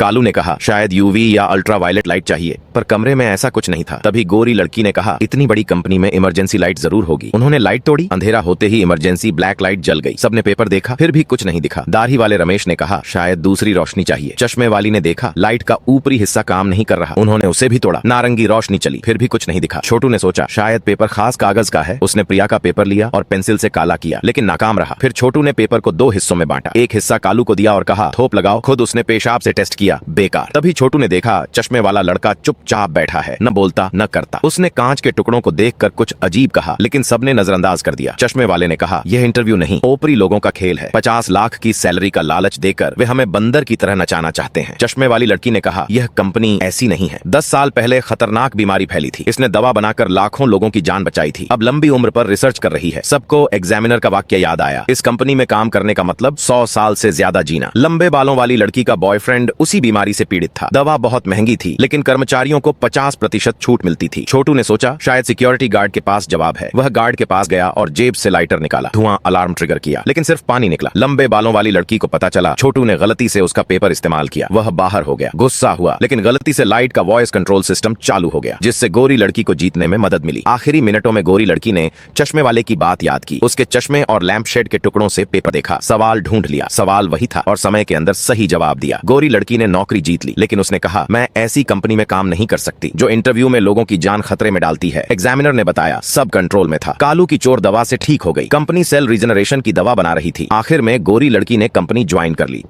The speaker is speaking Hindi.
कालू ने कहा शायद यूवी या अल्ट्रावायलेट लाइट चाहिए, पर कमरे में ऐसा कुछ नहीं था। तभी गोरी लड़की ने कहा इतनी बड़ी कंपनी में इमरजेंसी लाइट जरूर होगी। उन्होंने लाइट तोड़ी, अंधेरा होते ही इमरजेंसी ब्लैक लाइट जल गई। सबने पेपर देखा, फिर भी कुछ नहीं दिखा। दाढ़ी वाले रमेश ने कहा शायद दूसरी रोशनी चाहिए। चश्मे वाली ने देखा लाइट का ऊपरी हिस्सा काम नहीं कर रहा। उन्होंने उसे भी तोड़ा, नारंगी रोशनी चली, फिर भी कुछ नहीं दिखा। छोटू ने सोचा शायद पेपर खास कागज का है। उसने प्रिया का पेपर लिया और पेंसिल से काला किया, लेकिन नाकाम रहा। फिर छोटू ने पेपर को 2 हिस्सों में बांटा, एक हिस्सा कालू को दिया और कहा थोप लगाओ। खुद उसने पेशाब से टेस्ट किया, बेकार। तभी छोटू ने देखा चश्मे वाला लड़का चुपचाप बैठा है, न बोलता न करता। उसने कांच के टुकड़ों को देखकर कुछ अजीब कहा, लेकिन सबने नजरअंदाज कर दिया। चश्मे वाले ने कहा यह इंटरव्यू नहीं, ओपरी लोगों का खेल है। 50 लाख की सैलरी का लालच देकर वे हमें बंदर की तरह नचाना चाहते हैं। चश्मे वाली लड़की ने कहा यह कंपनी ऐसी नहीं है। 10 साल पहले खतरनाक बीमारी फैली थी, इसने दवा बनाकर लाखों लोगों की जान बचाई थी। अब लंबी उम्र पर रिसर्च कर रही है। सबको एग्जामिनर का वाक्य याद आया, इस कंपनी में काम करने का मतलब 100 साल से ज्यादा जीना। लंबे बालों वाली लड़की का बॉयफ्रेंड उसी बीमारी से पीड़ित था। दवा बहुत महंगी थी, लेकिन कर्मचारियों को 50% छूट मिलती थी। छोटू ने सोचा शायद सिक्योरिटी गार्ड के पास जवाब है। वह गार्ड के पास गया और जेब से लाइटर निकाला। धुआं अलार्म ट्रिगर किया, लेकिन सिर्फ पानी निकला। लंबे बालों वाली लड़की को पता चला छोटू ने गलती से उसका पेपर इस्तेमाल किया। वह बाहर हो गया, गुस्सा हुआ, लेकिन गलती से लाइट का वॉइस कंट्रोल सिस्टम चालू हो गया, जिससे गोरी लड़की को जीतने में मदद मिली। आखिरी मिनटों में गोरी लड़की ने चश्मे वाले की बात याद की। उसके चश्मे और लैंप शेड के टुकड़ों से पेपर देखा, सवाल ढूंढ लिया। सवाल वही था और समय के अंदर सही जवाब दिया। गोरी लड़की ने नौकरी जीत ली, लेकिन उसने कहा मैं ऐसी कंपनी में काम नहीं कर सकती जो इंटरव्यू में लोगों की जान खतरे में डालती है। एग्जामिनर ने बताया सब कंट्रोल में था। कालू की चोर दवा से ठीक हो गई। कंपनी सेल रीजनरेशन की दवा बना रही थी। आखिर में गोरी लड़की ने कंपनी ज्वाइन कर ली।